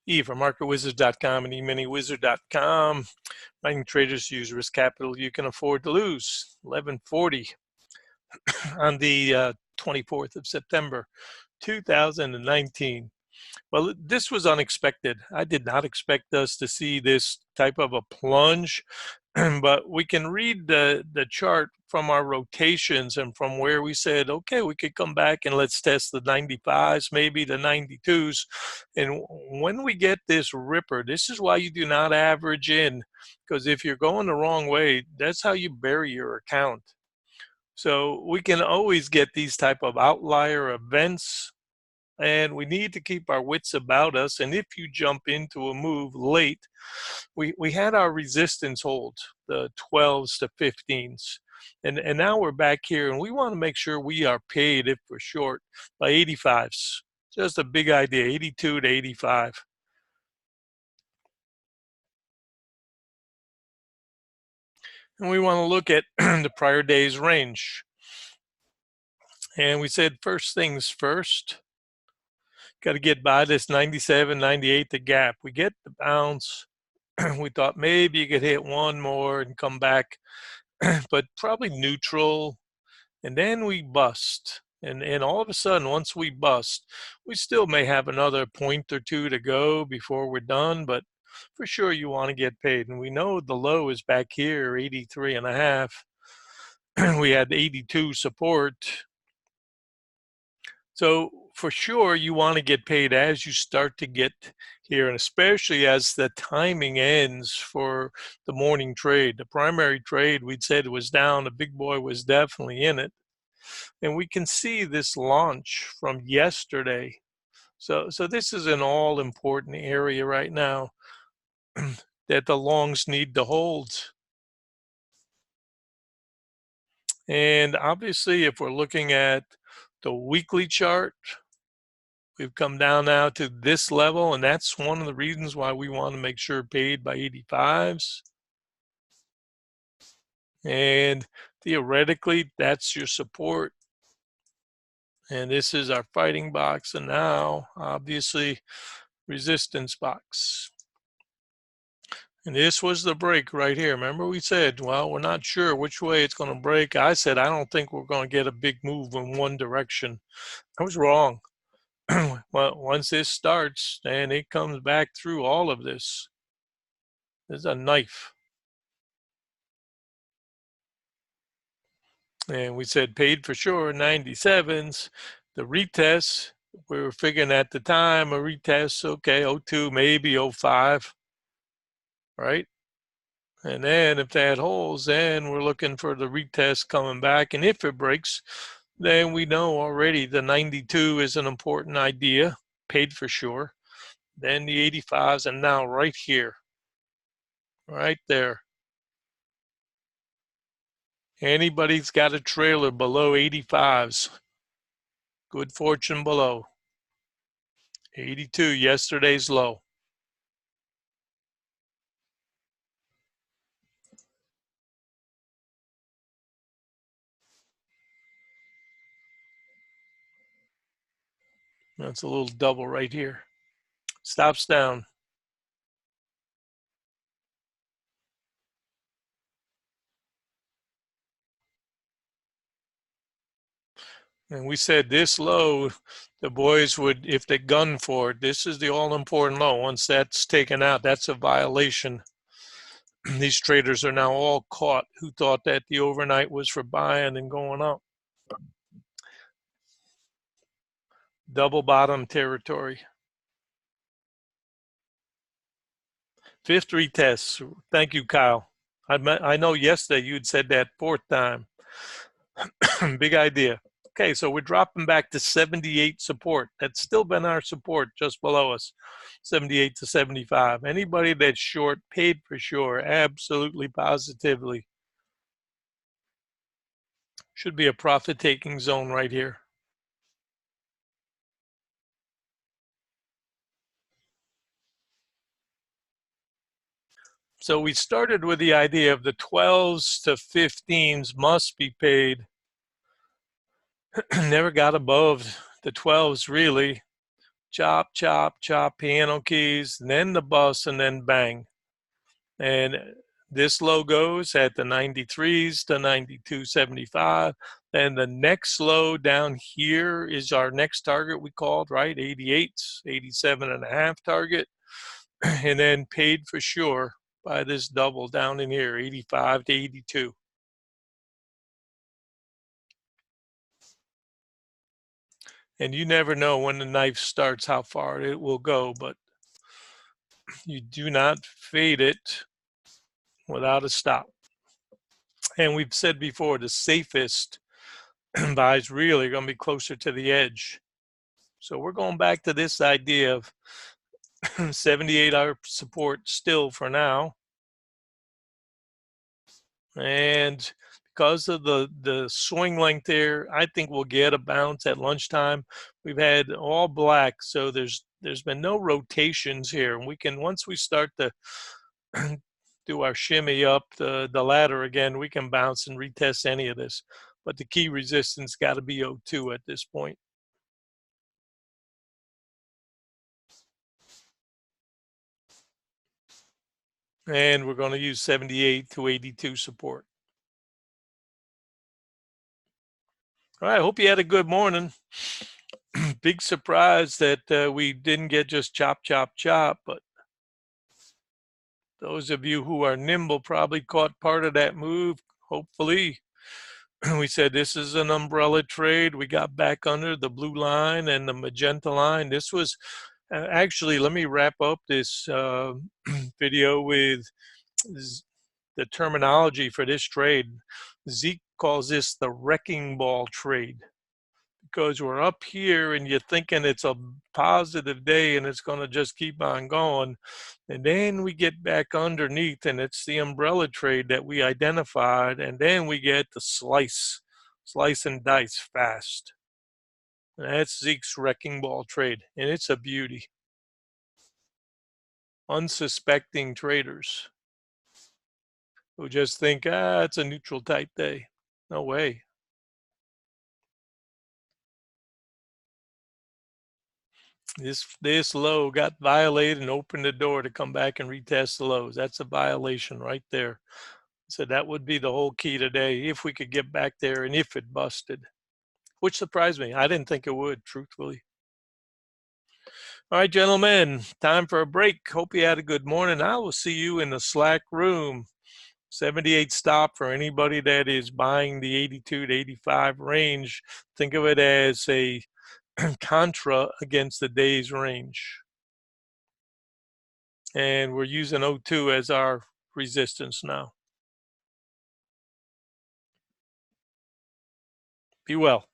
E for marketwizards.com and eminywizard.com. Mining traders use risk capital you can afford to lose. 11:40 on the 24th of September, 2019. Well, this was unexpected. I did not expect us to see this type of a plunge, but we can read the chart from our rotations and from where we said, okay, we could come back and let's test the 95s, maybe the 92s. And when we get this ripper, this is why you do not average in, because if you're going the wrong way, that's how you bury your account. So we can always get these type of outlier events, and we need to keep our wits about us. And if you jump into a move late, we had our resistance hold, the 12s to 15s. And now we're back here, and we want to make sure we are paid if we're short by 85s. Just a big idea, 82 to 85. And we want to look at the prior day's range. And we said first things first, got to get by this 97, 98, the gap. We get the bounce. We thought maybe you could hit one more and come back, but probably neutral. And then we bust. And all of a sudden, once we bust, we still may have another point or two to go before we're done, but for sure you want to get paid. And we know the low is back here, 83 and a half. We had 82 support. So for sure, you want to get paid as you start to get here, and especially as the timing ends for the morning trade. The primary trade, we'd said, was down. The big boy was definitely in it. And we can see this launch from yesterday. So this is an all important area right now that the longs need to hold. And obviously, if we're looking at the weekly chart, we've come down now to this level, and that's one of the reasons why we want to make sure paid by 85s. And theoretically, that's your support. And this is our fighting box, and now, obviously, resistance box. And this was the break right here. Remember we said, well, we're not sure which way it's going to break. I said, I don't think we're going to get a big move in one direction. I was wrong. Well, once this starts and it comes back through all of this, there's a knife. And we said paid for sure, 97s. The retest, we were figuring at the time a retest, okay, 02, maybe 05, right? And then if that holds, then we're looking for the retest coming back. And if it breaks, then we know already the 92 is an important idea, paid for sure. Then the 85s, and now right here, right there. Anybody's got a trailer below 85s. Good fortune below. 82, yesterday's low. That's a little double right here. Stops down. And we said this low, the boys would, if they gun for it, this is the all-important low. Once that's taken out, that's a violation. These traders are now all caught who thought that the overnight was for buying and going up. Double bottom territory. Fifth retest. Thank you, Kyle. I know yesterday you'd said that fourth time. Big idea. Okay, so we're dropping back to 78 support. That's still been our support just below us, 78 to 75. Anybody that's short, paid for sure, absolutely positively. Should be a profit-taking zone right here. So we started with the idea of the 12s to 15s must be paid. Never got above the 12s really. chop, chop, chop, piano keys, and then the bus, and then bang. And this low goes at the 93s to 92.75. And the next low down here is our next target we called, right? 88s, 87.5 target. And then paid for sure by this double down in here, 85 to 82. And you never know when the knife starts how far it will go, but you do not fade it without a stop. And we've said before, the safest buys really going to be closer to the edge. So we're going back to this idea of 78-hour support still for now. And because of the swing length there, I think we'll get a bounce at lunchtime. We've had all black, so there's been no rotations here. And we can, once we start to do our shimmy up the ladder again, we can bounce and retest any of this. But the key resistance got to be 02 at this point. And we're going to use 78 to 82 support. All right, I hope you had a good morning. Big surprise that we didn't get just chop, chop, chop, but those of you who are nimble probably caught part of that move, hopefully. We said this is an umbrella trade. We got back under the blue line and the magenta line. This was actually, let me wrap up this video with the terminology for this trade. Zeke calls this the wrecking ball trade, because we're up here and you're thinking it's a positive day and it's going to just keep on going. And then we get back underneath and it's the umbrella trade that we identified. And then we get the slice and dice fast. And that's Zeke's wrecking ball trade. And it's a beauty. Unsuspecting traders who just think, it's a neutral type day. No way. This low got violated and opened the door to come back and retest the lows. That's a violation right there. So that would be the whole key today, if we could get back there and if it busted, which surprised me. I didn't think it would, truthfully. All right, gentlemen, time for a break. Hope you had a good morning. I will see you in the Slack room. 78 stop for anybody that is buying the 82 to 85 range. Think of it as a contra against the day's range. And we're using 02 as our resistance now. Be well.